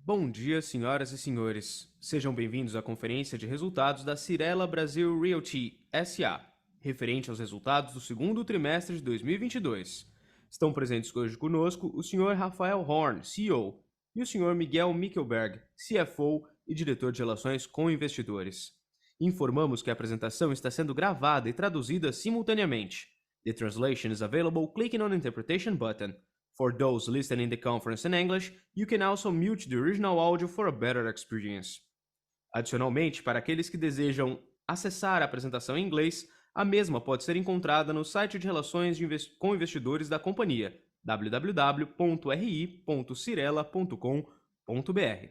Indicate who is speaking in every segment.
Speaker 1: Bom dia, senhoras e senhores. Sejam bem-vindos à conferência de resultados da Cyrela Brasil Realty S.A., referente aos resultados do segundo trimestre de 2022. Estão presentes hoje conosco o Sr. Rafael Horn, CEO, e o Sr. Miguel Mickelberg, CFO e diretor de Relações com Investidores. Informamos que a apresentação está sendo gravada e traduzida simultaneamente. The translation is available clicking on the interpretation button. For those listening to the conference in English, you can also mute the original audio for a better experience. Adicionalmente, para aqueles que desejam acessar a apresentação em inglês, a mesma pode ser encontrada no site de relações com investidores da companhia, www.ri.cirela.com.br.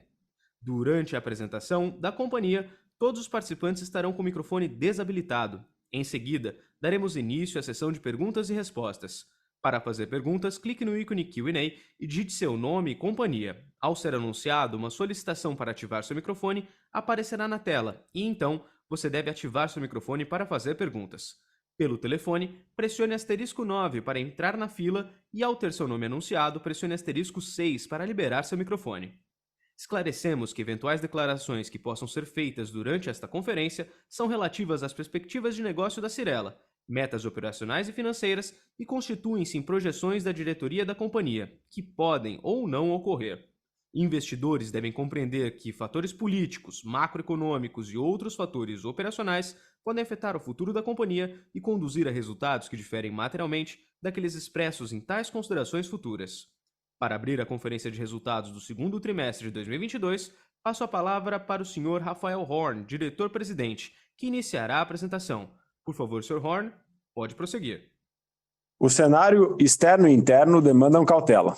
Speaker 1: Durante a apresentação da companhia, todos os participantes estarão com o microfone desabilitado. Em seguida, daremos início à sessão de perguntas e respostas. Para fazer perguntas, clique no ícone Q&A e digite seu nome e companhia. Ao ser anunciado uma solicitação para ativar seu microfone, aparecerá na tela e então você deve ativar seu microfone para fazer perguntas. Pelo telefone, pressione asterisco 9 para entrar na fila e ao ter seu nome anunciado, pressione asterisco 6 para liberar seu microfone. Esclarecemos que eventuais declarações que possam ser feitas durante esta conferência são relativas às perspectivas de negócio da Cyrela, metas operacionais e financeiras e constituem-se em projeções da diretoria da companhia, que podem ou não ocorrer. Investidores devem compreender que fatores políticos, macroeconômicos e outros fatores operacionais podem afetar o futuro da companhia e conduzir a resultados que diferem materialmente daqueles expressos em tais considerações futuras. Para abrir a conferência de resultados do segundo trimestre de 2022, passo a palavra para o Sr. Rafael Horn, diretor-presidente, que iniciará a apresentação. Por favor, Sr. Horn, pode prosseguir.
Speaker 2: O cenário externo e interno demandam cautela.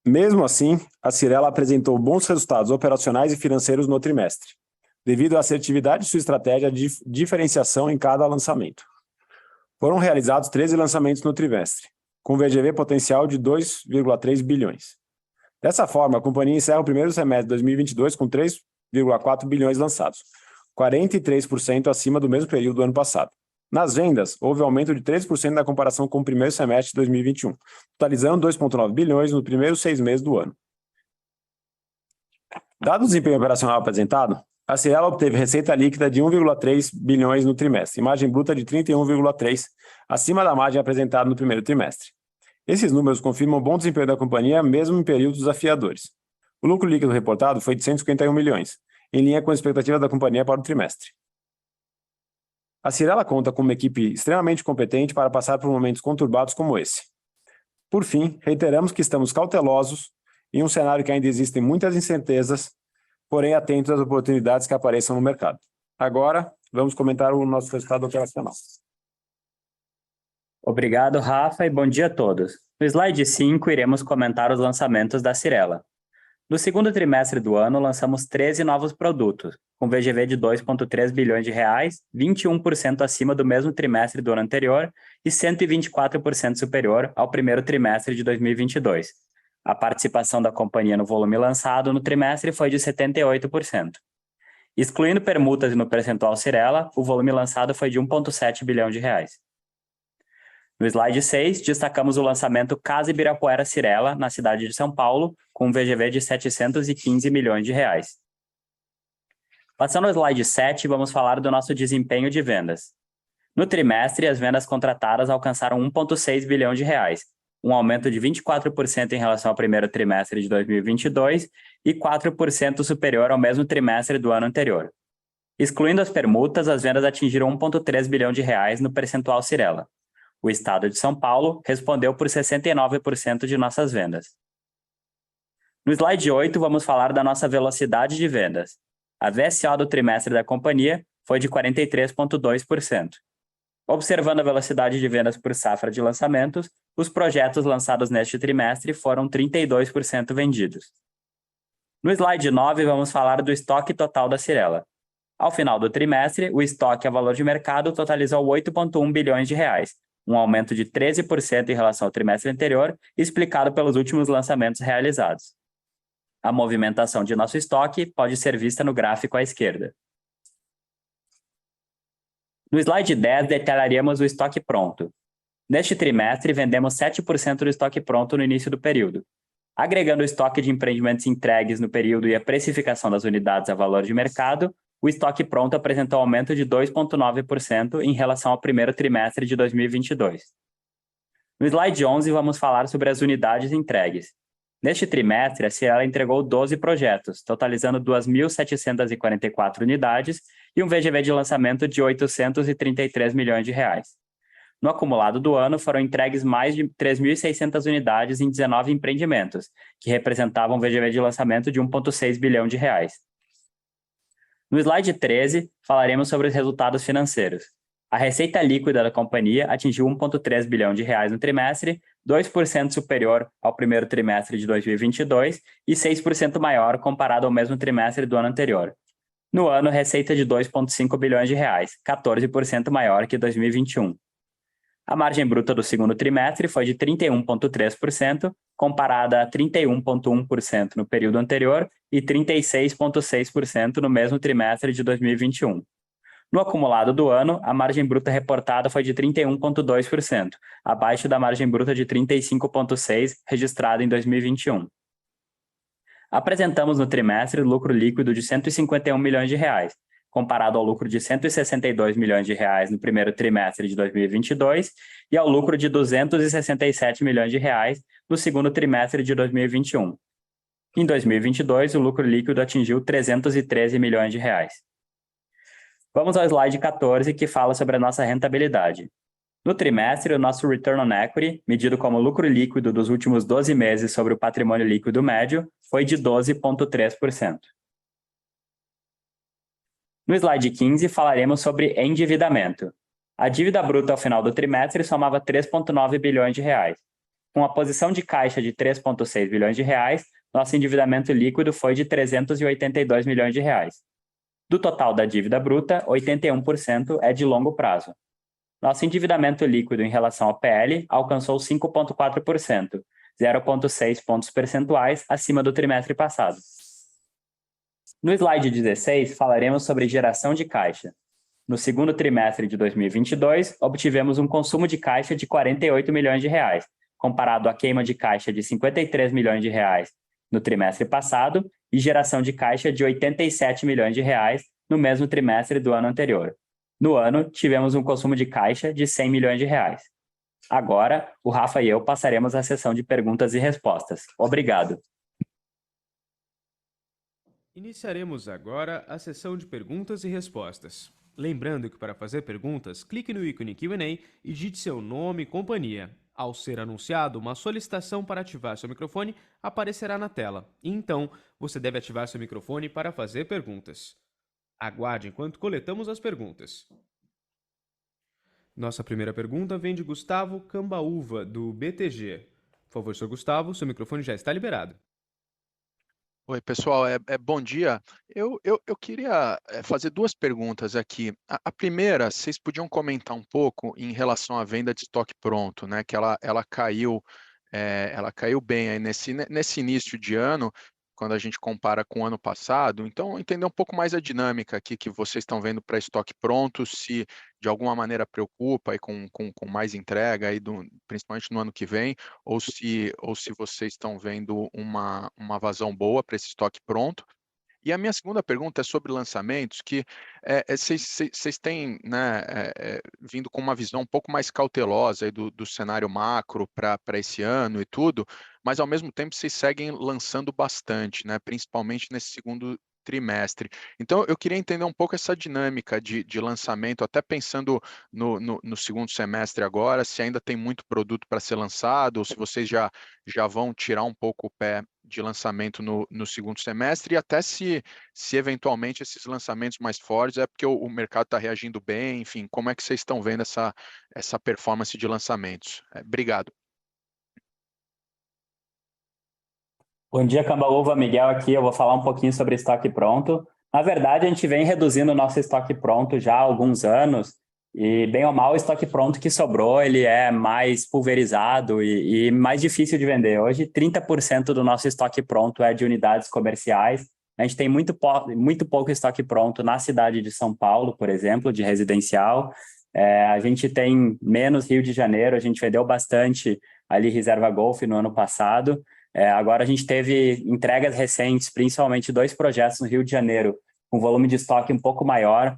Speaker 2: Mesmo assim, a Cyrela apresentou bons resultados operacionais e financeiros no trimestre, devido à assertividade de sua estratégia de diferenciação em cada lançamento. Foram realizados 13 lançamentos no trimestre, com VGV potencial de 2,3 bilhões. Dessa forma, a companhia encerra o primeiro semestre de 2022 com 3,4 bilhões lançados, 43% acima do mesmo período do ano passado. Nas vendas, houve aumento de 13% na comparação com o primeiro semestre de 2021, totalizando 2,9 bilhões nos primeiros 6 meses do ano. Dado o desempenho operacional apresentado, a Cyrela obteve receita líquida de 1,3 bilhões no trimestre e margem bruta de 31,3%, acima da margem apresentada no primeiro trimestre. Esses números confirmam o bom desempenho da companhia, mesmo em períodos desafiadores. O lucro líquido reportado foi de 151 milhões, em linha com a expectativa da companhia para o trimestre. A Cyrela conta com uma equipe extremamente competente para passar por momentos conturbados como esse. Por fim, reiteramos que estamos cautelosos em um cenário que ainda existem muitas incertezas, porém atentos às oportunidades que apareçam no mercado. Agora, vamos comentar o nosso resultado operacional.
Speaker 3: Obrigado, Rafa, e bom dia a todos. No slide 5, iremos comentar os lançamentos da Cyrela. No segundo trimestre do ano, lançamos 13 novos produtos, com VGV de 2,3 bilhões de reais, 21% acima do mesmo trimestre do ano anterior e 124% superior ao primeiro trimestre de 2022. A participação da companhia no volume lançado no trimestre foi de 78%. Excluindo permutas no percentual Cyrela, o volume lançado foi de 1,7 bilhão de reais. No slide 6, destacamos o lançamento Casa Ibirapuera Cyrela, na cidade de São Paulo, com um VGV de 715 milhões de reais. Passando ao slide 7, vamos falar do nosso desempenho de vendas. No trimestre, as vendas contratadas alcançaram 1,6 bilhão de reais, um aumento de 24% em relação ao primeiro trimestre de 2022 e 4% superior ao mesmo trimestre do ano anterior. Excluindo as permutas, as vendas atingiram 1,3 bilhão de reais no percentual Cyrela. O estado de São Paulo respondeu por 69% de nossas vendas. No slide 8, vamos falar da nossa velocidade de vendas. A VSO do trimestre da companhia foi de 43,2%. Observando a velocidade de vendas por safra de lançamentos, os projetos lançados neste trimestre foram 32% vendidos. No slide 9, vamos falar do estoque total da Cyrela. Ao final do trimestre, o estoque a valor de mercado totalizou 8,1 bilhões de reais, um aumento de 13% em relação ao trimestre anterior, explicado pelos últimos lançamentos realizados. A movimentação de nosso estoque pode ser vista no gráfico à esquerda. No slide 10, detalharíamos o estoque pronto. Neste trimestre, vendemos 7% do estoque pronto no início do período. Agregando o estoque de empreendimentos entregues no período e a precificação das unidades a valor de mercado, o estoque pronto apresentou aumento de 2,9% em relação ao primeiro trimestre de 2022. No slide 11, vamos falar sobre as unidades entregues. Neste trimestre, a Cyrela entregou 12 projetos, totalizando 2.744 unidades e um VGV de lançamento de 833 milhões de reais. No acumulado do ano, foram entregues mais de 3.600 unidades em 19 empreendimentos, que representavam um VGV de lançamento de 1,6 bilhão de reais. No slide 13, falaremos sobre os resultados financeiros. A receita líquida da companhia atingiu 1,3 bilhão de reais no trimestre, 2% superior ao primeiro trimestre de 2022 e 6% maior comparado ao mesmo trimestre do ano anterior. No ano, receita de 2,5 bilhões de reais, 14% maior que 2021. A margem bruta do segundo trimestre foi de 31,3%, comparada a 31,1% no período anterior e 36,6% no mesmo trimestre de 2021. No acumulado do ano, a margem bruta reportada foi de 31,2%, abaixo da margem bruta de 35,6% registrada em 2021. Apresentamos no trimestre lucro líquido de 151 milhões de reais, comparado ao lucro de 162 milhões de reais no primeiro trimestre de 2022 e ao lucro de 267 milhões de reais no segundo trimestre de 2021. Em 2022, o lucro líquido atingiu 313 milhões de reais. Vamos ao slide 14, que fala sobre a nossa rentabilidade. No trimestre, o nosso Return on Equity, medido como lucro líquido dos últimos 12 meses sobre o patrimônio líquido médio, foi de 12,3%. No slide 15, falaremos sobre endividamento. A dívida bruta ao final do trimestre somava 3,9 bilhões de reais. Com a posição de caixa de 3,6 bilhões de reais, nosso endividamento líquido foi de 382 milhões de reais. Do total da dívida bruta, 81% é de longo prazo. Nosso endividamento líquido em relação ao PL alcançou 5,4%, 0,6 pontos percentuais acima do trimestre passado. No slide 16, falaremos sobre geração de caixa. No segundo trimestre de 2022, obtivemos um consumo de caixa de 48 milhões de reais, comparado à queima de caixa de 53 milhões de reais no trimestre passado e geração de caixa de 87 milhões de reais no mesmo trimestre do ano anterior. No ano, tivemos um consumo de caixa de 100 milhões de reais. Agora, o Rafa e eu passaremos à sessão de perguntas e respostas. Obrigado.
Speaker 1: Iniciaremos agora a sessão de perguntas e respostas. Lembrando que para fazer perguntas, clique no ícone Q&A e digite seu nome e companhia. Ao ser anunciado, uma solicitação para ativar seu microfone aparecerá na tela. E então, você deve ativar seu microfone para fazer perguntas. Aguarde enquanto coletamos as perguntas. Nossa primeira pergunta vem de Gustavo Cambaúva, do BTG. Por favor, Sr. Gustavo, seu microfone já está liberado.
Speaker 4: Oi, pessoal, bom dia. Eu queria fazer duas perguntas aqui. A primeira, vocês podiam comentar um pouco em relação à venda de estoque pronto, né? Que ela caiu bem aí nesse início de ano, quando a gente compara com o ano passado. Então, entender um pouco mais a dinâmica aqui que vocês estão vendo para estoque pronto, se de alguma maneira preocupa aí com mais entrega, aí principalmente no ano que vem, ou se vocês estão vendo uma vazão boa para esse estoque pronto. E a minha segunda pergunta é sobre lançamentos, que vocês têm, né, vindo com uma visão um pouco mais cautelosa aí do cenário macro para esse ano e tudo, mas ao mesmo tempo vocês seguem lançando bastante, né, principalmente nesse segundo trimestre. Então, eu queria entender um pouco essa dinâmica de lançamento, até pensando no segundo semestre agora, se ainda tem muito produto para ser lançado, ou se vocês já vão tirar um pouco o pé de lançamento no segundo semestre, e até se eventualmente esses lançamentos mais fortes é porque o mercado está reagindo bem, enfim, como é que vocês estão vendo essa performance de lançamentos? Obrigado.
Speaker 3: Bom dia, Cambaúva, Miguel aqui. Eu vou falar um pouquinho sobre estoque pronto. Na verdade, a gente vem reduzindo o nosso estoque pronto já há alguns anos, e bem ou mal o estoque pronto que sobrou, ele é mais pulverizado e mais difícil de vender. Hoje, 30% do nosso estoque pronto é de unidades comerciais. A gente tem muito pouco estoque pronto na cidade de São Paulo, por exemplo, de residencial. A gente tem menos Rio de Janeiro, a gente vendeu bastante ali Reserva Golf no ano passado. Agora a gente teve entregas recentes, principalmente 2 projetos no Rio de Janeiro, com volume de estoque um pouco maior,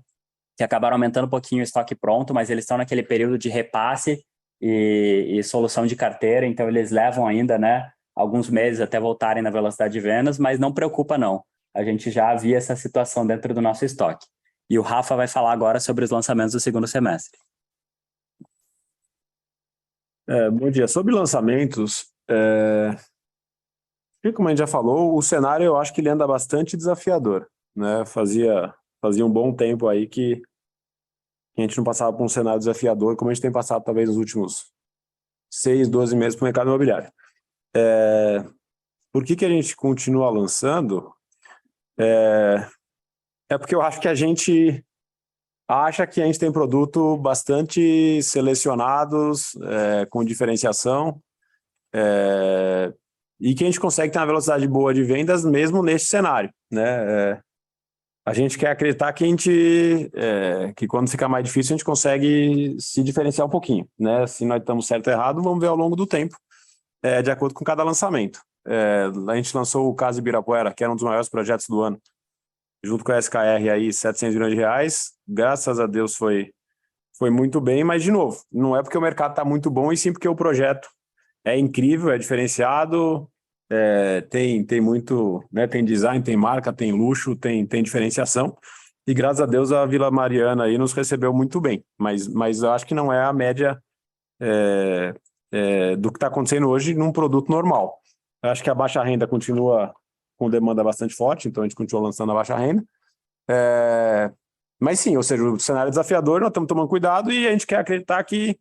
Speaker 3: que acabaram aumentando um pouquinho o estoque pronto, mas eles estão naquele período de repasse e solução de carteira, então eles levam ainda, né, alguns meses até voltarem na velocidade de vendas, mas não preocupa não. A gente já havia essa situação dentro do nosso estoque. E o Rafa vai falar agora sobre os lançamentos do segundo semestre.
Speaker 2: Bom dia. Sobre lançamentos, como a gente já falou, o cenário eu acho que ele anda bastante desafiador, né? Fazia um bom tempo aí que a gente não passava por um cenário desafiador, como a gente tem passado talvez nos últimos 6, 12 meses para o mercado imobiliário. Por que a gente continua lançando? Porque eu acho que a gente acha que a gente tem produto bastante selecionados, com diferenciação, e que a gente consegue ter uma velocidade boa de vendas mesmo neste cenário, né? A gente quer acreditar que que quando ficar mais difícil a gente consegue se diferenciar um pouquinho, né? Se nós estamos certo ou errado, vamos ver ao longo do tempo, de acordo com cada lançamento. A gente lançou o Casa Ibirapuera, que era um dos maiores projetos do ano, junto com a SKR aí, 700 milhões de reais. Graças a Deus foi muito bem, mas de novo, não é porque o mercado está muito bom, e sim porque o projeto é incrível, é diferenciado, tem muito, né, tem design, tem marca, tem luxo, tem diferenciação, e graças a Deus a Vila Mariana aí nos recebeu muito bem, mas eu acho que não é a média do que está acontecendo hoje num produto normal. Eu acho que a baixa renda continua com demanda bastante forte, então a gente continua lançando a baixa renda, mas sim, ou seja, o cenário é desafiador, nós estamos tomando cuidado e a gente quer acreditar que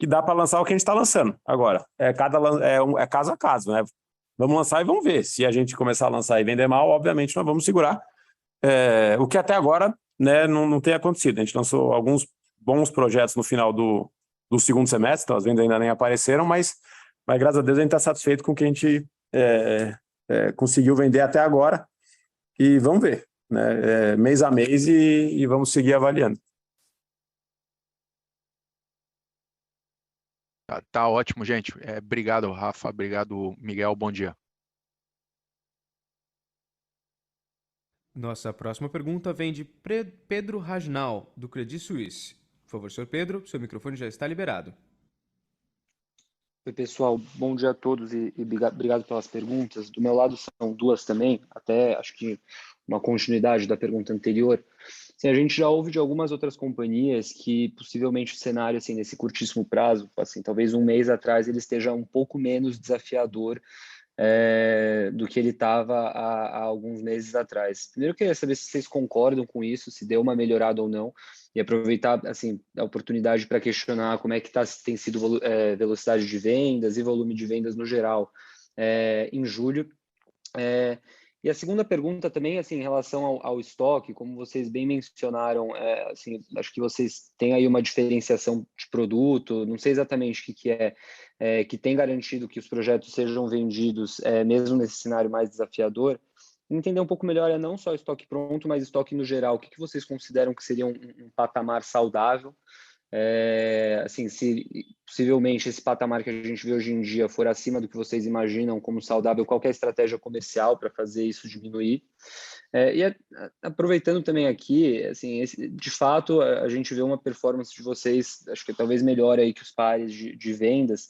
Speaker 2: dá para lançar o que a gente está lançando. Agora, é caso a caso, né? Vamos lançar e vamos ver. Se a gente começar a lançar e vender mal, obviamente nós vamos segurar. O que até agora, né, não tem acontecido. A gente lançou alguns bons projetos no final do segundo semestre, então as vendas ainda nem apareceram, mas graças a Deus a gente está satisfeito com o que a gente conseguiu vender até agora. E vamos ver, né? Mês a mês e vamos seguir avaliando.
Speaker 4: Tá ótimo, gente. Obrigado, Rafa. Obrigado, Miguel. Bom dia.
Speaker 1: Nossa próxima pergunta vem de Pedro Rajnal, do Credit Suisse. Por favor, senhor Pedro, seu microfone já está liberado.
Speaker 5: Oi, pessoal. Bom dia a todos e obrigado pelas perguntas. Do meu lado são 2 também, até acho que uma continuidade da pergunta anterior. Assim, a gente já ouve de algumas outras companhias que possivelmente o cenário, assim, nesse curtíssimo prazo, assim, talvez um mês atrás, ele esteja um pouco menos desafiador do que ele estava há alguns meses atrás. Primeiro, eu queria saber se vocês concordam com isso, se deu uma melhorada ou não, e aproveitar assim, a oportunidade para questionar como é que tem sido velocidade de vendas e volume de vendas no geral em julho. E a segunda pergunta também, assim, em relação ao estoque, como vocês bem mencionaram, assim, acho que vocês têm aí uma diferenciação de produto, não sei exatamente o que que tem garantido que os projetos sejam vendidos, mesmo nesse cenário mais desafiador. Entender um pouco melhor não só estoque pronto, mas estoque no geral. O que vocês consideram que seria um patamar saudável? Assim, se possivelmente esse patamar que a gente vê hoje em dia for acima do que vocês imaginam como saudável, qual que é a estratégia comercial para fazer isso diminuir? Aproveitando também aqui, assim, de fato, a gente vê uma performance de vocês, acho que talvez melhor aí que os pares de vendas.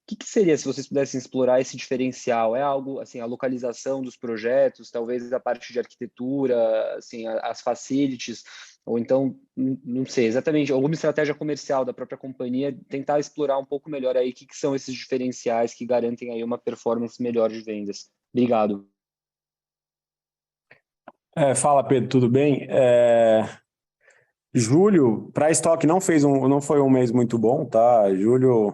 Speaker 5: O que seria, se vocês pudessem explorar esse diferencial? É algo, assim, a localização dos projetos, talvez a parte de arquitetura, assim, as facilities, ou então, não sei, exatamente, alguma estratégia comercial da própria companhia, tentar explorar um pouco melhor aí o que são esses diferenciais que garantem aí uma performance melhor de vendas. Obrigado.
Speaker 2: Fala, Pedro, tudo bem? Julho, para estoque, não foi um mês muito bom, tá? Julho,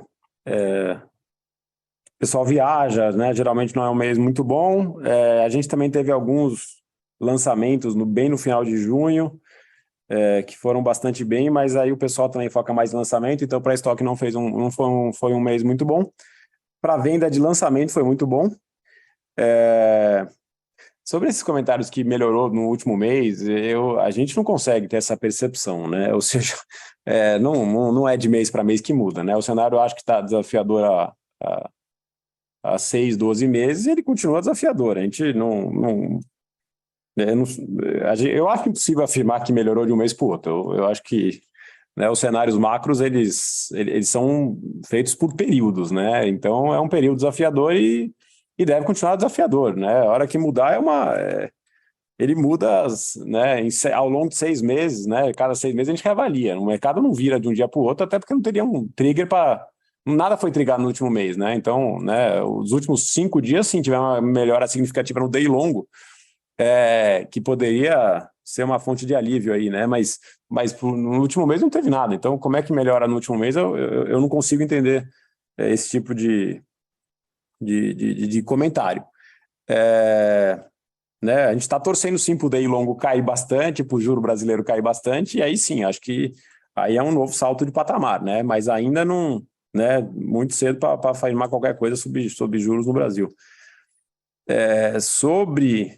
Speaker 2: o pessoal viaja, né? Geralmente não é um mês muito bom. A gente também teve alguns lançamentos bem no final de junho, que foram bastante bem, mas aí o pessoal também foca mais em lançamento, então para estoque não foi um mês muito bom. Para venda de lançamento foi muito bom. Sobre esses comentários que melhorou no último mês, a gente não consegue ter essa percepção, né? Ou seja, não é de mês para mês que muda, né? O cenário eu acho que está desafiador há 6, 12 meses, ele continua desafiador. A gente não, eu acho impossível afirmar que melhorou de um mês para o outro. Eu acho que, né, os cenários macros, eles são feitos por períodos, né? Então, é um período desafiador e deve continuar desafiador, né? A hora que mudar ele muda, né, ao longo de 6 meses, né? Cada 6 meses a gente reavalia. O mercado não vira de um dia para o outro, até porque não teria um trigger para... Nada foi trigado no último mês, né? Então, né, os últimos 5 dias, sim, tiveram uma melhora significativa no day longo, que poderia ser uma fonte de alívio aí, né? Mas no último mês não teve nada. Então, como é que melhora no último mês? Eu não consigo entender esse tipo de comentário. Né? A gente está torcendo sim para o day longo cair bastante, para o juro brasileiro cair bastante, e aí sim, acho que aí é um novo salto de patamar, né? Mas ainda não, né, muito cedo para afirmar qualquer coisa sobre juros no Brasil. Sobre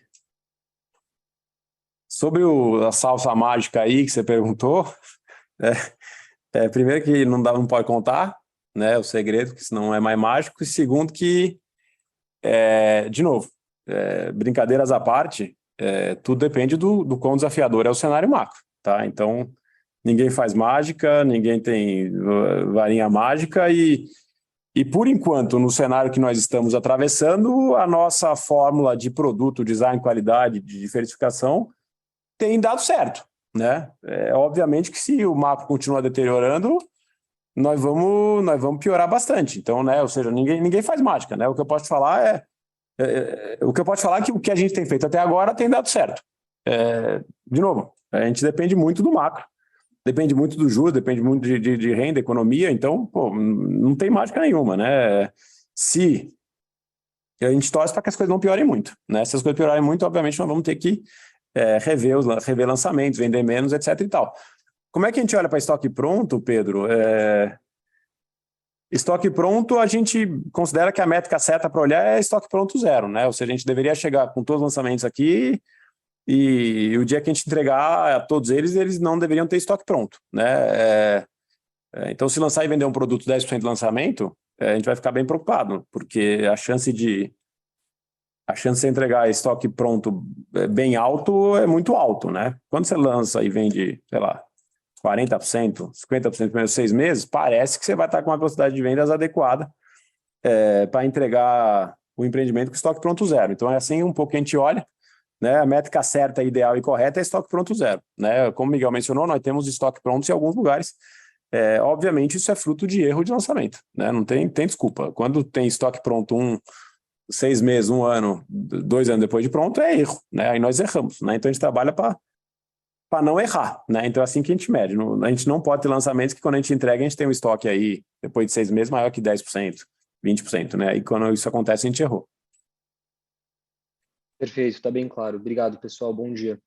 Speaker 2: a salsa mágica aí que você perguntou, primeiro que não pode contar, né, o segredo, que senão é mais mágico, e segundo que, de novo, brincadeiras à parte, tudo depende do quão desafiador é o cenário macro, tá? Então, ninguém faz mágica, ninguém tem varinha mágica e por enquanto, no cenário que nós estamos atravessando, a nossa fórmula de produto, design, qualidade, de diversificação tem dado certo, né? Obviamente que se o macro continuar deteriorando, nós vamos piorar bastante. Então, né? Ou seja, ninguém faz mágica, né? O que eu posso falar é que o que a gente tem feito até agora tem dado certo. De novo, a gente depende muito do macro, depende muito do juros, depende muito de renda, economia, então, pô, não tem mágica nenhuma, né? Se a gente torce para que as coisas não piorem muito, né? Se as coisas piorarem muito, obviamente nós vamos ter que rever lançamentos, vender menos, etc e tal. Como é que a gente olha para estoque pronto, Pedro? Estoque pronto, a gente considera que a métrica certa para olhar é estoque pronto zero, né? Ou seja, a gente deveria chegar com todos os lançamentos aqui e o dia que a gente entregar a todos eles não deveriam ter estoque pronto, né? Então, se lançar e vender um produto 10% de lançamento, a gente vai ficar bem preocupado, porque a chance de entregar estoque pronto bem alto é muito alto, né? Quando você lança e vende, sei lá, 40%, 50% nos primeiros 6 meses, parece que você vai estar com uma velocidade de vendas adequada para entregar o empreendimento com estoque pronto zero. Então, é assim um pouco que a gente olha, né? A métrica certa, ideal e correta é estoque pronto zero, né? Como o Miguel mencionou, nós temos estoque pronto em alguns lugares. Obviamente, isso é fruto de erro de lançamento, né? Não tem desculpa. Quando tem estoque pronto 6 meses, 1 ano, 2 anos depois de pronto, é erro, né? Aí nós erramos, né? Então a gente trabalha para não errar, né? Então é assim que a gente mede. A gente não pode ter lançamentos que quando a gente entrega, a gente tem um estoque aí, depois de 6 meses, maior que 10%, 20%, né? E quando isso acontece, a gente errou.
Speaker 5: Perfeito, está bem claro. Obrigado, pessoal. Bom dia.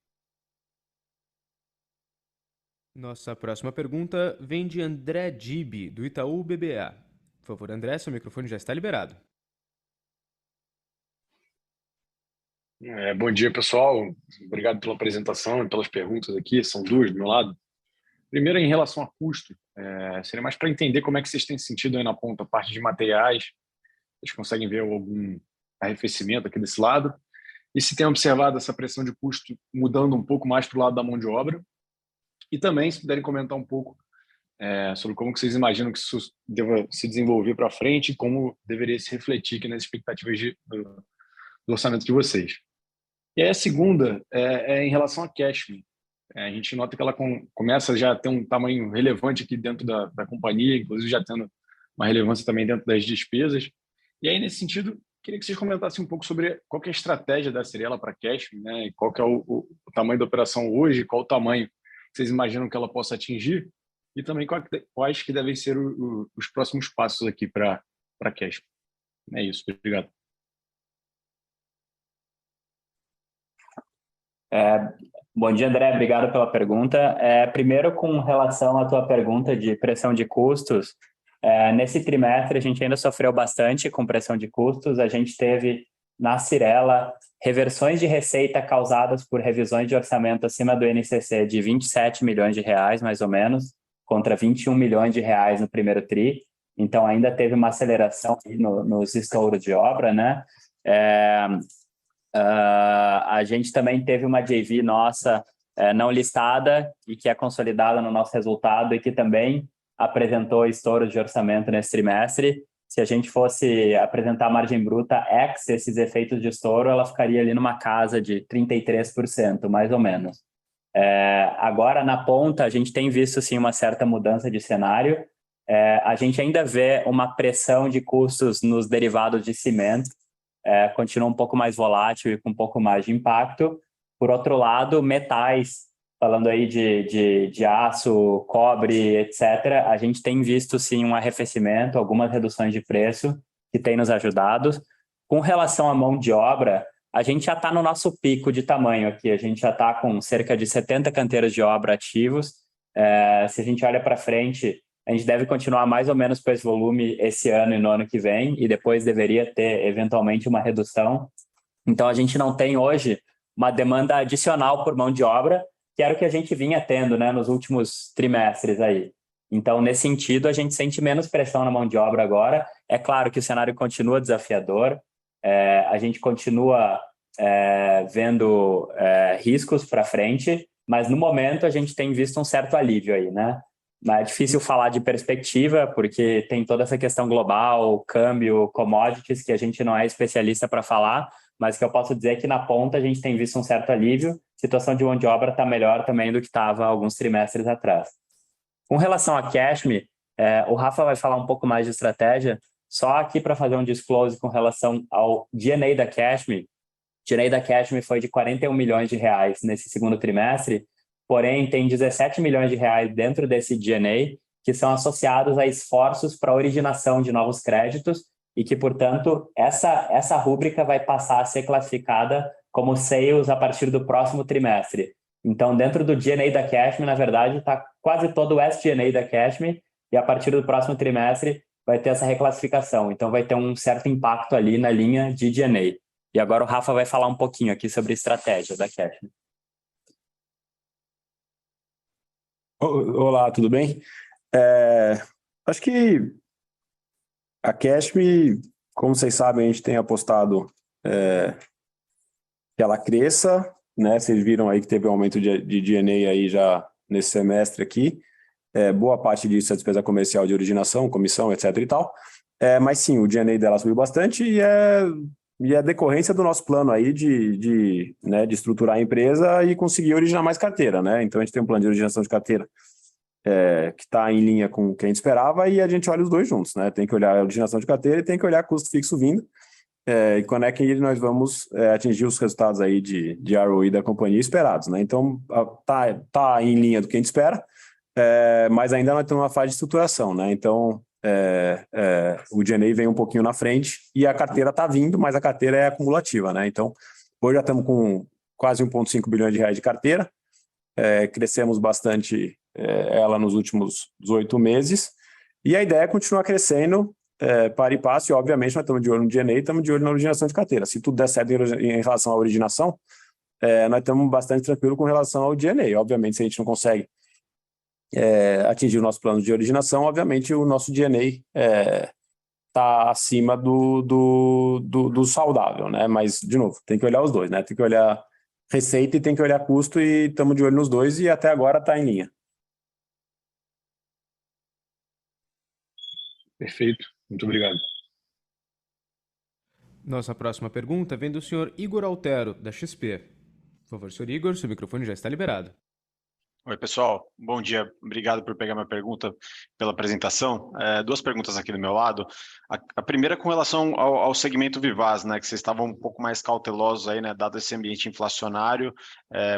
Speaker 1: Nossa próxima pergunta vem de André Dibi, do Itaú BBA. Por favor, André, seu microfone já está liberado.
Speaker 6: Bom dia, pessoal. Obrigado pela apresentação e pelas perguntas aqui. São 2 do meu lado. Primeiro, em relação a custo, seria mais para entender como é que vocês têm sentido aí na ponta, a parte de materiais. Vocês conseguem ver algum arrefecimento aqui desse lado? E se tem observado essa pressão de custo mudando um pouco mais para o lado da mão de obra? E também, se puderem comentar um pouco sobre como que vocês imaginam que isso deva se desenvolver para frente e como deveria se refletir aqui nas expectativas do orçamento de vocês. E aí a segunda é em relação a Cashme. A gente nota que ela começa já a ter um tamanho relevante aqui dentro da companhia, inclusive já tendo uma relevância também dentro das despesas. E aí, nesse sentido, queria que vocês comentassem um pouco sobre qual que é a estratégia da Cyrela para Cashme, né? E qual que é o tamanho da operação hoje, qual o tamanho que vocês imaginam que ela possa atingir e também quais que devem ser os próximos passos aqui para Cashme. É isso, obrigado.
Speaker 3: Bom dia, André. Obrigado pela pergunta. Primeiro, com relação à tua pergunta de pressão de custos, nesse trimestre a gente ainda sofreu bastante com pressão de custos. A gente teve na Cyrela reversões de receita causadas por revisões de orçamento acima do INCC de 27 milhões de reais, mais ou menos, contra 21 milhões de reais no primeiro TRI. então ainda teve uma aceleração nos estouros de obra, né? A gente também teve uma JV nossa não listada e que é consolidada no nosso resultado e que também apresentou estouros de orçamento nesse trimestre. Se a gente fosse apresentar a margem bruta ex esses efeitos de estouro, ela ficaria ali numa casa de 33%, mais ou menos. Agora, na ponta, a gente tem visto sim uma certa mudança de cenário. A gente ainda vê uma pressão de custos nos derivados de cimento, continua um pouco mais volátil e com um pouco mais de impacto. Por outro lado, metais, falando aí de aço, cobre, etc., a gente tem visto sim um arrefecimento, algumas reduções de preço que tem nos ajudado. Com relação à mão de obra, a gente já está no nosso pico de tamanho aqui, a gente já está com cerca de 70 canteiros de obra ativos. Se a gente olha para frente, a gente deve continuar mais ou menos com esse volume esse ano e no ano que vem, e depois deveria ter, eventualmente, uma redução. Então, a gente não tem hoje uma demanda adicional por mão de obra, que era o que a gente vinha tendo, né, nos últimos trimestres aí. Então, nesse sentido, a gente sente menos pressão na mão de obra agora. É claro que o cenário continua desafiador, a gente continua vendo riscos para frente, mas no momento a gente tem visto um certo alívio aí, né? É difícil falar de perspectiva, porque tem toda essa questão global, câmbio, commodities, que a gente não é especialista para falar, mas que eu posso dizer que na ponta a gente tem visto um certo alívio, a situação de mão de obra está melhor também do que estava alguns trimestres atrás. Com relação a Cashme, o Rafa vai falar um pouco mais de estratégia, só aqui para fazer um disclose com relação ao G&A da Cashme. O G&A da Cashme foi de 41 milhões de reais nesse segundo trimestre, porém tem 17 milhões de reais dentro desse G&A que são associados a esforços para a originação de novos créditos e que, portanto, essa rúbrica vai passar a ser classificada como sales a partir do próximo trimestre. Então, dentro do G&A da Cashme, na verdade, está quase todo o SG&A da Cashme e a partir do próximo trimestre vai ter essa reclassificação. Então, vai ter um certo impacto ali na linha de G&A. E agora o Rafa vai falar um pouquinho aqui sobre a estratégia da Cashme.
Speaker 2: Olá, tudo bem? Acho que a Cashme, como vocês sabem, a gente tem apostado que ela cresça, né? Vocês viram aí que teve um aumento de G&A aí já nesse semestre aqui. Boa parte disso é despesa comercial de originação, comissão, etc. e tal. Mas sim, o G&A dela subiu bastante e é decorrência do nosso plano aí de estruturar a empresa e conseguir originar mais carteira, né? Então a gente tem um plano de originação de carteira que está em linha com o que a gente esperava e a gente olha os dois juntos, né? Tem que olhar a originação de carteira e tem que olhar custo fixo vindo. E quando é que nós vamos atingir os resultados aí de ROI da companhia esperados, né? Então tá em linha do que a gente espera, mas ainda nós estamos numa fase de estruturação, né? Então o G&A vem um pouquinho na frente e a carteira está vindo, mas a carteira é acumulativa, né? Então hoje já estamos com quase 1,5 bilhões de reais de carteira, crescemos bastante ela nos últimos 18 meses e a ideia é continuar crescendo para e passo, e obviamente nós estamos de olho no G&A e estamos de olho na originação de carteira. Se tudo der certo em relação à originação, nós estamos bastante tranquilos com relação ao G&A. Obviamente, se a gente não consegue atingir o nosso plano de originação, obviamente o nosso G&A está acima do saudável, né? Mas, de novo, tem que olhar os dois, né? Tem que olhar receita e tem que olhar custo e estamos de olho nos dois e até agora está em linha.
Speaker 6: Perfeito, muito obrigado.
Speaker 1: Nossa próxima pergunta vem do senhor Igor Altero, da XP. Por favor, senhor Igor, seu microfone já está liberado.
Speaker 7: Oi, pessoal. Bom dia. Obrigado por pegar minha pergunta, pela apresentação. Duas perguntas aqui do meu lado. A primeira com relação ao segmento Vivaz, né, que vocês estavam um pouco mais cautelosos aí, né, dado esse ambiente inflacionário,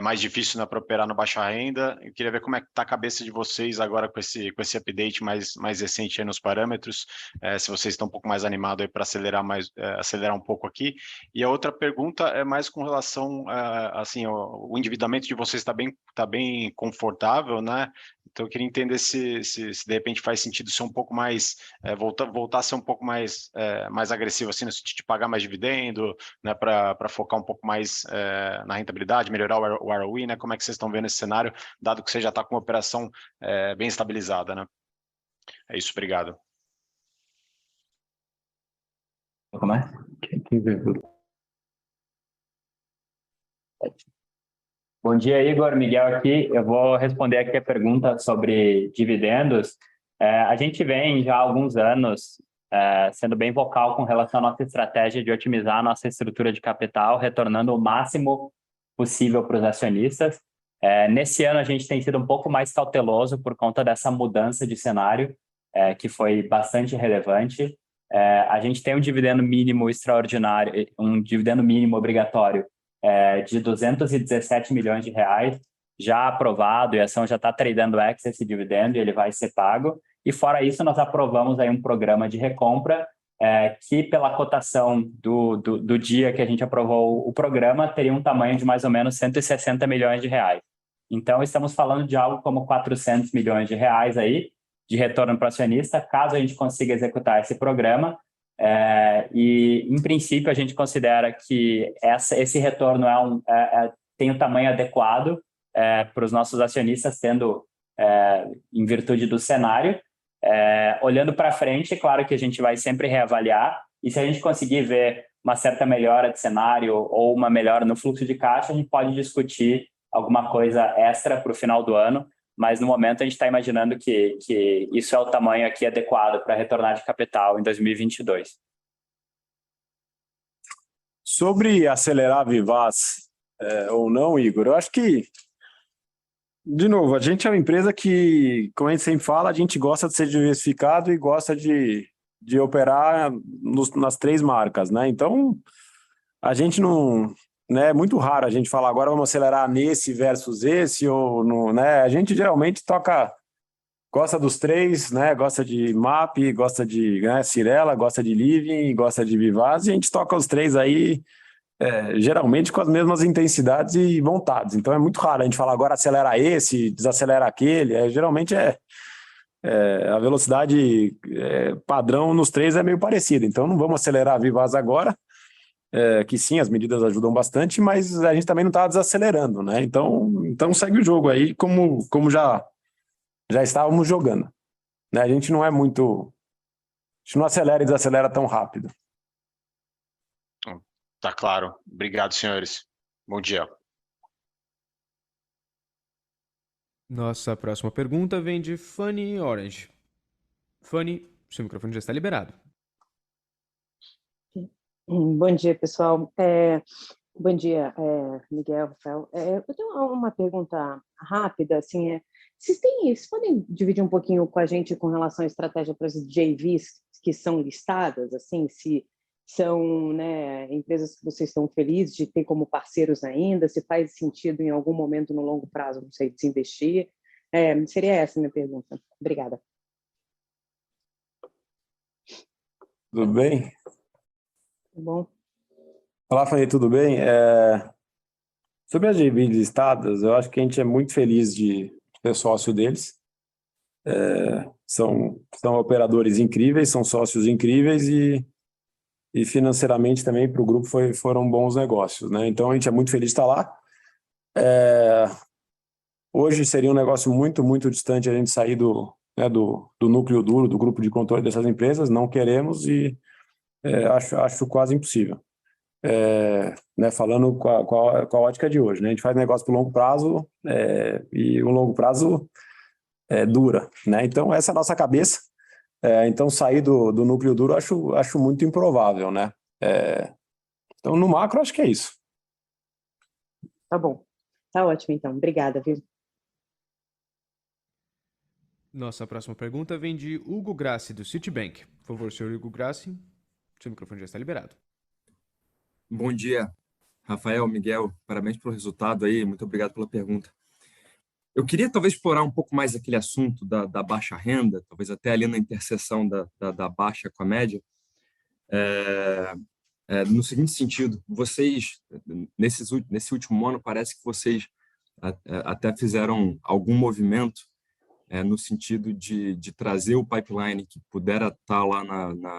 Speaker 7: mais difícil, né, para operar na baixa renda. Eu queria ver como é que está a cabeça de vocês agora com esse update mais recente aí nos parâmetros, se vocês estão um pouco mais animados aí para acelerar um pouco aqui. E a outra pergunta é mais com relação, assim, o endividamento de vocês está bem confortável, né? Então eu queria entender se de repente faz sentido ser um pouco mais, voltar a ser um pouco mais agressivo, assim, no sentido de pagar mais dividendo, né, para focar um pouco mais na rentabilidade, melhorar o ROI, né? Como é que vocês estão vendo esse cenário, dado que você já está com uma operação bem estabilizada, né? É isso, obrigado.
Speaker 3: Como é? Bom dia, Igor. Miguel aqui. Eu vou responder aqui a pergunta sobre dividendos. A gente vem já há alguns anos sendo bem vocal com relação à nossa estratégia de otimizar a nossa estrutura de capital, retornando o máximo possível para os acionistas. Nesse ano, a gente tem sido um pouco mais cauteloso por conta dessa mudança de cenário, que foi bastante relevante. A gente tem um dividendo mínimo extraordinário, um dividendo mínimo obrigatório de 217 milhões de reais, já aprovado, e a ação já está tradando esse dividendo e ele vai ser pago. E fora isso, nós aprovamos aí um programa de recompra que, pela cotação do dia que a gente aprovou o programa, teria um tamanho de mais ou menos 160 milhões de reais. Então, estamos falando de algo como 400 milhões de reais aí, de retorno para o acionista, caso a gente consiga executar esse programa. E, em princípio, a gente considera que esse retorno tem um tamanho adequado para os nossos acionistas, em virtude do cenário. Olhando para frente, é claro que a gente vai sempre reavaliar, e se a gente conseguir ver uma certa melhora de cenário ou uma melhora no fluxo de caixa, a gente pode discutir alguma coisa extra para o final do ano, mas no momento a gente está imaginando que isso é o tamanho aqui adequado para retornar de capital em 2022.
Speaker 2: Sobre acelerar a Vivaz ou não, Igor, eu acho que, de novo, a gente é uma empresa que, como a gente sempre fala, a gente gosta de ser diversificado e gosta de operar nas 3 marcas, né? Então, a gente não... Né, é muito raro a gente falar agora vamos acelerar nesse versus esse, ou no, né? A gente geralmente gosta dos 3, né? Gosta de MAP, gosta de Cyrela, gosta de Living, gosta de Vivaz, e a gente toca os 3 aí, geralmente com as mesmas intensidades e vontades. Então é muito raro a gente falar agora acelera esse, desacelera aquele. Geralmente a velocidade padrão nos 3 é meio parecida. Então não vamos acelerar a Vivaz agora. Que sim, as medidas ajudam bastante, mas a gente também não está desacelerando, né? Então segue o jogo aí como já estávamos jogando, né? A gente não acelera e desacelera tão rápido.
Speaker 7: Tá claro. Obrigado, senhores. Bom dia.
Speaker 1: Nossa próxima pergunta vem de Fanny Orange. Fanny, seu microfone já está liberado.
Speaker 8: Bom dia, pessoal. Bom dia, Miguel, Rafael. Eu tenho uma pergunta rápida, assim, vocês podem dividir um pouquinho com a gente com relação à estratégia para as JVs que são listadas, assim, se são, né, empresas que vocês estão felizes de ter como parceiros ainda, se faz sentido em algum momento no longo prazo, não sei, desinvestir? Seria essa a minha pergunta. Obrigada.
Speaker 2: Tudo bem?
Speaker 8: Tá bom.
Speaker 2: Olá, Fanny, tudo bem? Sobre as JVs listadas, eu acho que a gente é muito feliz de ser sócio deles. São operadores incríveis, são sócios incríveis e financeiramente também para o grupo foram bons negócios, né? Então a gente é muito feliz de estar lá. Hoje seria um negócio muito, muito distante a gente sair do núcleo duro, do grupo de controle dessas empresas. Não queremos e acho quase impossível. Né, falando com a ótica de hoje, né? A gente faz negócio por longo prazo e o longo prazo dura, né? Então essa é a nossa cabeça. Então sair do núcleo duro acho muito improvável, né? Então no macro acho que é isso.
Speaker 8: Tá bom. Tá ótimo, então. Obrigada, viu?
Speaker 1: Nossa próxima pergunta vem de Hugo Grassi, do Citibank. Por favor, senhor Hugo Grassi, seu microfone já está liberado.
Speaker 9: Bom dia, Rafael, Miguel, parabéns pelo resultado aí, muito obrigado pela pergunta. Eu queria talvez explorar um pouco mais aquele assunto da baixa renda, talvez até ali na interseção da baixa com a média, no seguinte sentido, vocês, nesse último ano, parece que vocês até fizeram algum movimento no sentido de trazer o pipeline que pudera estar lá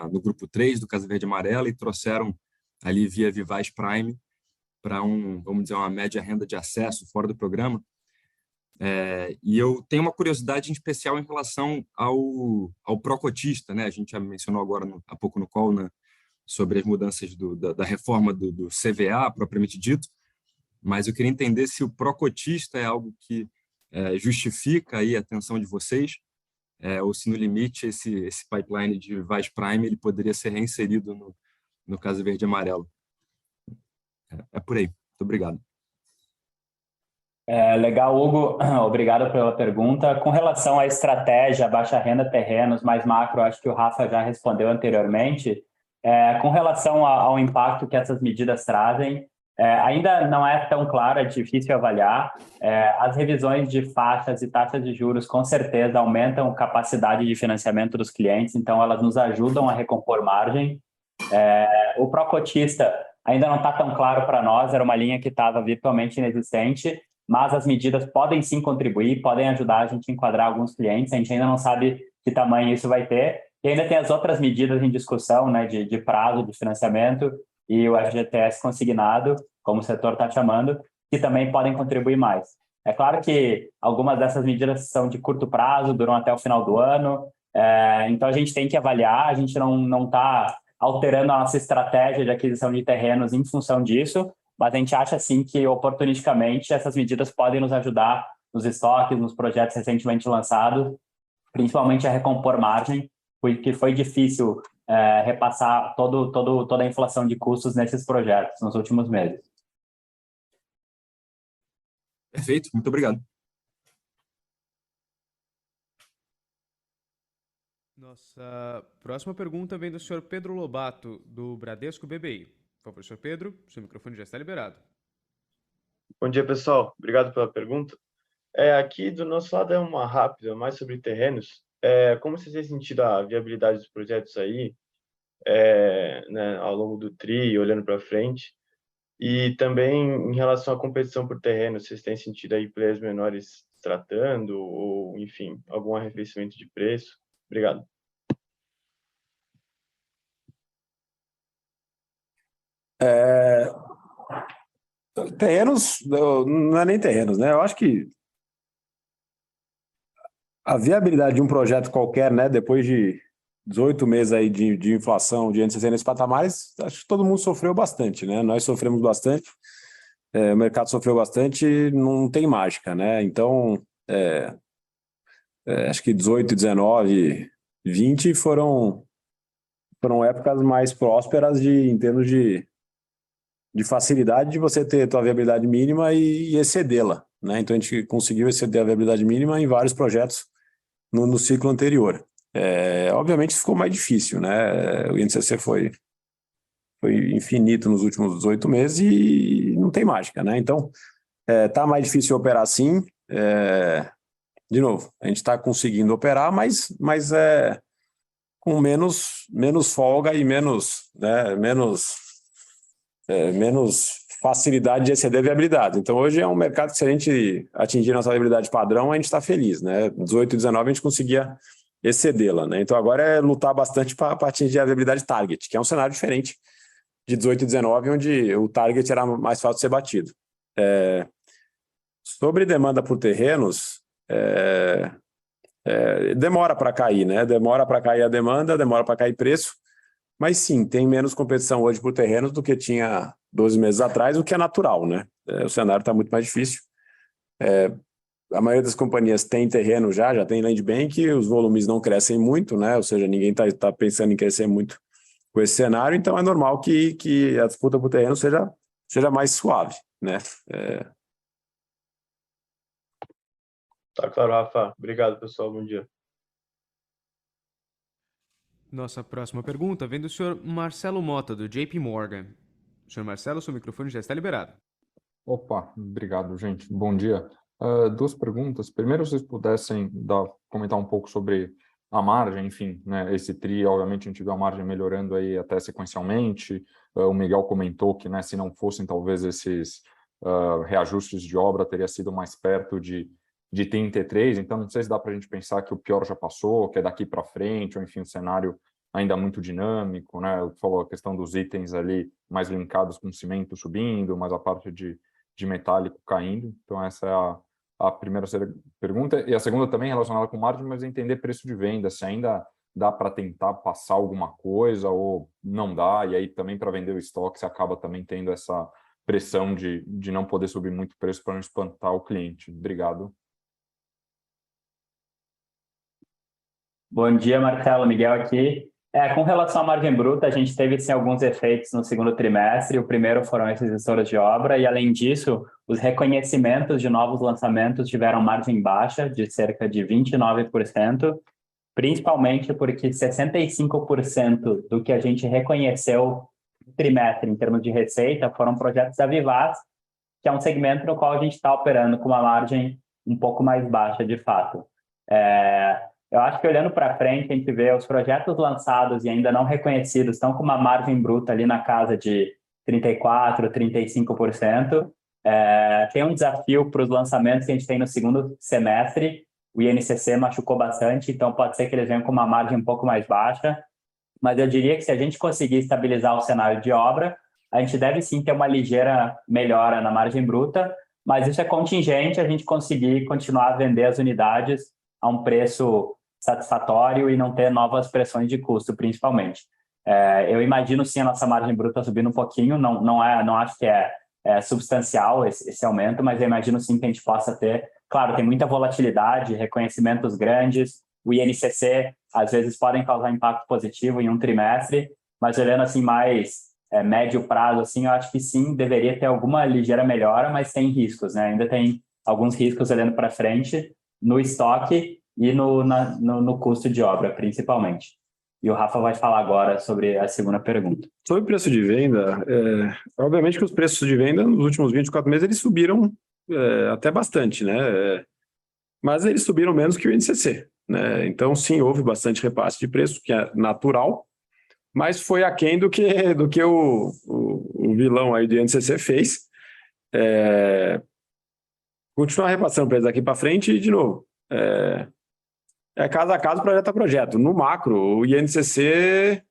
Speaker 9: no grupo 3 do Casa Verde e Amarela e trouxeram ali via Vivaz Prime para vamos dizer, uma média renda de acesso fora do programa. E eu tenho uma curiosidade em especial em relação ao pró-cotista, né? A gente já mencionou agora há pouco no call, sobre as mudanças da reforma do CVA, propriamente dito, mas eu queria entender se o pró-cotista é algo que justifica aí a atenção de vocês, ou se no limite esse pipeline de Vaz Prime ele poderia ser reinserido no caso verde e amarelo. É por aí. Muito obrigado.
Speaker 3: Legal, Hugo. Obrigado pela pergunta. Com relação à estratégia, baixa renda, terrenos, mais macro, acho que o Rafa já respondeu anteriormente. Com relação ao impacto que essas medidas trazem, ainda não é tão claro, é difícil avaliar. As revisões de faixas e taxas de juros, com certeza, aumentam a capacidade de financiamento dos clientes, então elas nos ajudam a recompor margem. O pró-cotista ainda não está tão claro para nós, era uma linha que estava virtualmente inexistente, mas as medidas podem sim contribuir, podem ajudar a gente a enquadrar alguns clientes, a gente ainda não sabe que tamanho isso vai ter, e ainda tem as outras medidas em discussão, né, de prazo de financiamento e o FGTS consignado, como o setor está chamando, que também podem contribuir mais. É claro que algumas dessas medidas são de curto prazo, duram até o final do ano, então a gente tem que avaliar, a gente não está alterando a nossa estratégia de aquisição de terrenos em função disso, mas a gente acha, sim, que oportunisticamente essas medidas podem nos ajudar nos estoques, nos projetos recentemente lançados, principalmente a recompor margem, porque foi difícil repassar toda a inflação de custos nesses projetos nos últimos meses.
Speaker 9: Perfeito, muito obrigado.
Speaker 1: Nossa próxima pergunta vem do senhor Pedro Lobato, do Bradesco BBI. Por favor, senhor Pedro, seu microfone já está liberado.
Speaker 10: Bom dia, pessoal. Obrigado pela pergunta. Aqui do nosso lado é uma rápida, mais sobre terrenos. Como vocês têm sentido a viabilidade dos projetos aí, né, ao longo do TRI, olhando para frente? E também em relação à competição por terrenos, vocês têm sentido aí players menores tratando, ou, enfim, algum arrefecimento de preço? Obrigado.
Speaker 2: Terrenos, não é nem terrenos, né? Eu acho que a viabilidade de um projeto qualquer, né, depois de 18 meses aí de inflação, de INCC nesses patamares, acho que todo mundo sofreu bastante, né? Nós sofremos bastante, o mercado sofreu bastante, não tem mágica, né? Então, acho que 18, 19, 20 foram épocas mais prósperas em termos de facilidade de você ter a tua viabilidade mínima e excedê-la, né? Então a gente conseguiu exceder a viabilidade mínima em vários projetos no ciclo anterior. Obviamente isso ficou mais difícil, né? O INCC foi infinito nos últimos 18 meses e não tem mágica, né? Então tá mais difícil operar sim. De novo, a gente está conseguindo operar, mas com menos folga e menos facilidade de exceder a viabilidade. Então, hoje é um mercado que, se a gente atingir nossa viabilidade padrão, a gente está feliz, né? 18 e 19 a gente conseguia excedê-la, né? Então, agora é lutar bastante para atingir a viabilidade target, que é um cenário diferente de 18 e 19, onde o target era mais fácil de ser batido. Sobre demanda por terrenos, demora para cair, né? Demora para cair a demanda, demora para cair preço, mas sim, tem menos competição hoje por terrenos do que tinha 12 meses atrás, o que é natural, né? O cenário está muito mais difícil. A maioria das companhias tem terreno já tem land bank, os volumes não crescem muito, né? Ou seja, ninguém está pensando em crescer muito com esse cenário, então é normal que a disputa por terreno seja mais suave, né?
Speaker 10: Tá claro, Rafa. Obrigado, pessoal. Bom dia.
Speaker 1: Nossa próxima pergunta vem do senhor Marcelo Mota, do JP Morgan. Senhor Marcelo, seu microfone já está liberado.
Speaker 11: Opa, obrigado, gente. Bom dia. Duas perguntas. Primeiro, se vocês pudessem comentar um pouco sobre a margem, enfim, né, esse TRI, obviamente, a gente viu a margem melhorando aí até sequencialmente. O Miguel comentou que, né, se não fossem talvez esses reajustes de obra, teria sido mais perto de 33, então não sei se dá para a gente pensar que o pior já passou, que é daqui para frente, ou enfim, um cenário ainda muito dinâmico, né? Falou a questão dos itens ali mais linkados com cimento subindo, mas a parte de metálico caindo. Então essa é a primeira pergunta. E a segunda também relacionada com margem, mas entender preço de venda, se ainda dá para tentar passar alguma coisa ou não dá, e aí também para vender o estoque você acaba também tendo essa pressão de não poder subir muito o preço para não espantar o cliente. Obrigado.
Speaker 3: Bom dia, Marcelo. Miguel aqui. Com relação à margem bruta, a gente teve sim alguns efeitos no segundo trimestre. O primeiro foram esses gestores de obra e, além disso, os reconhecimentos de novos lançamentos tiveram margem baixa de cerca de 29%, principalmente porque 65% do que a gente reconheceu no trimestre em termos de receita foram projetos da Vivaz, que é um segmento no qual a gente está operando com uma margem um pouco mais baixa, de fato. Eu acho que olhando para frente, a gente vê os projetos lançados e ainda não reconhecidos estão com uma margem bruta ali na casa de 34%, 35%. Tem um desafio para os lançamentos que a gente tem no segundo semestre. O INCC machucou bastante, então pode ser que eles venham com uma margem um pouco mais baixa. Mas eu diria que se a gente conseguir estabilizar o cenário de obra, a gente deve sim ter uma ligeira melhora na margem bruta, mas isso é contingente a gente conseguir continuar a vender as unidades a um preço satisfatório e não ter novas pressões de custo, principalmente. Eu imagino sim a nossa margem bruta subindo um pouquinho, não acho que é substancial esse aumento, mas eu imagino sim que a gente possa ter. Claro, tem muita volatilidade, reconhecimentos grandes, o INCC às vezes podem causar impacto positivo em um trimestre, mas olhando assim mais médio prazo, assim, eu acho que sim, deveria ter alguma ligeira melhora, mas tem riscos, né? Ainda tem alguns riscos olhando para frente no estoque e no custo de obra, principalmente. E o Rafa vai falar agora sobre a segunda pergunta.
Speaker 2: Sobre o preço de venda, obviamente que os preços de venda nos últimos 24 meses eles subiram até bastante, né? Mas eles subiram menos que o INCC, né? Então, sim, houve bastante repasse de preço, que é natural, mas foi aquém do que o vilão aí do INCC fez. Continuar repassando preço daqui para frente e, de novo, caso a caso, projeto a projeto. No macro, o INCC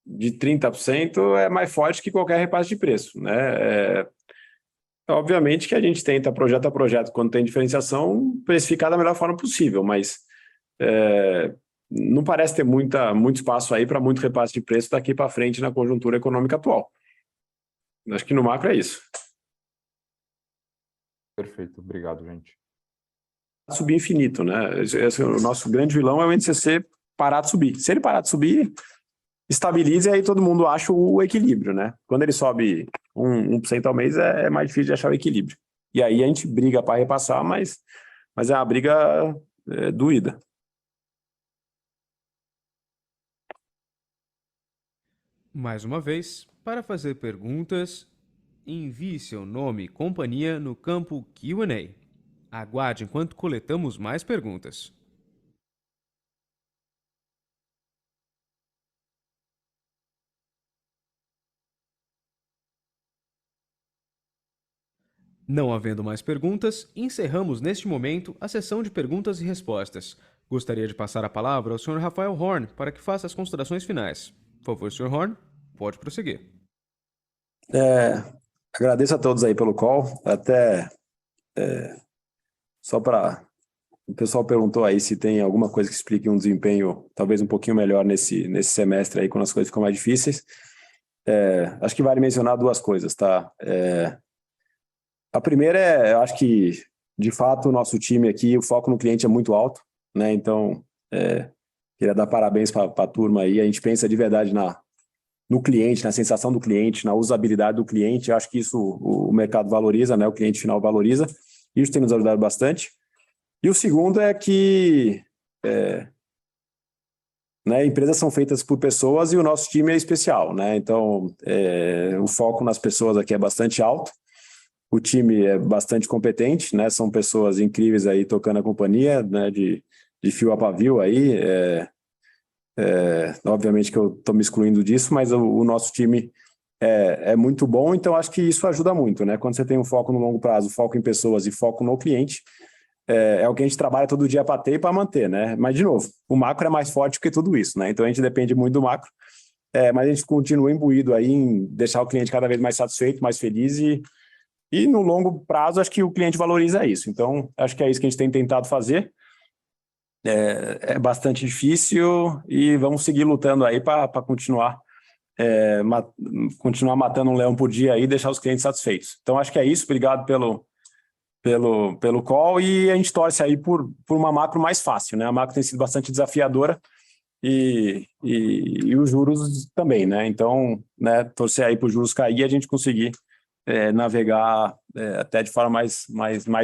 Speaker 2: de 30% é mais forte que qualquer repasse de preço, né? Obviamente que a gente tenta, projeto a projeto, quando tem diferenciação, precificar da melhor forma possível, mas não parece ter muito espaço aí para muito repasse de preço daqui para frente na conjuntura econômica atual. Acho que no macro é isso.
Speaker 11: Perfeito, obrigado, gente.
Speaker 2: Subir infinito, né? O nosso grande vilão é o INCC parar de subir. Se ele parar de subir, estabiliza e aí todo mundo acha o equilíbrio, né? Quando ele sobe 1% ao mês, é mais difícil de achar o equilíbrio. E aí a gente briga para repassar, mas é uma briga doída.
Speaker 1: Mais uma vez, para fazer perguntas, envie seu nome e companhia no campo Q&A. Aguarde enquanto coletamos mais perguntas. Não havendo mais perguntas, encerramos neste momento a sessão de perguntas e respostas. Gostaria de passar a palavra ao Sr. Rafael Horn para que faça as considerações finais. Por favor, Sr. Horn, pode prosseguir.
Speaker 2: Agradeço a todos aí pelo call. Até só para... O pessoal perguntou aí se tem alguma coisa que explique um desempenho talvez um pouquinho melhor nesse semestre aí, quando as coisas ficam mais difíceis. Acho que vale mencionar duas coisas, tá? A primeira eu acho que, de fato, o nosso time aqui, o foco no cliente é muito alto, né? Então, queria dar parabéns para a turma aí. A gente pensa de verdade no cliente, na sensação do cliente, na usabilidade do cliente. Eu acho que isso o mercado valoriza, né? O cliente final valoriza. Isso tem nos ajudado bastante. E o segundo é que empresas são feitas por pessoas e o nosso time é especial, né? Então, o foco nas pessoas aqui é bastante alto. O time é bastante competente, né? São pessoas incríveis aí tocando a companhia, né? De fio a pavio aí. Obviamente que eu estou me excluindo disso, mas o nosso time é muito bom, então acho que isso ajuda muito, né? Quando você tem um foco no longo prazo, foco em pessoas e foco no cliente, é o que a gente trabalha todo dia para ter e para manter, né? Mas, de novo, o macro é mais forte que tudo isso, né? Então a gente depende muito do macro, mas a gente continua imbuído aí em deixar o cliente cada vez mais satisfeito, mais feliz e no longo prazo acho que o cliente valoriza isso. Então, acho que é isso que a gente tem tentado fazer. é bastante difícil e vamos seguir lutando aí para continuar continuar matando um leão por dia aí e deixar os clientes satisfeitos. Então, acho que é isso. Obrigado pelo call, e a gente torce aí por uma macro mais fácil, né? A macro tem sido bastante desafiadora e os juros também, né? Então, né, torcer aí para os juros cair e a gente conseguir navegar até de forma mais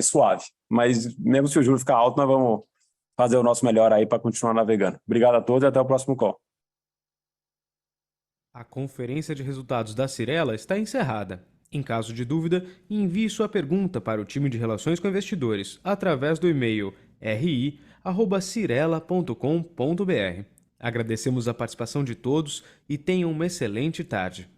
Speaker 2: suave. Mas mesmo se o juro ficar alto, nós vamos fazer o nosso melhor aí para continuar navegando. Obrigado a todos e até o próximo call.
Speaker 1: A conferência de resultados da Cyrela está encerrada. Em caso de dúvida, envie sua pergunta para o time de Relações com Investidores através do e-mail ri@cyrela.com.br. Agradecemos a participação de todos e tenham uma excelente tarde.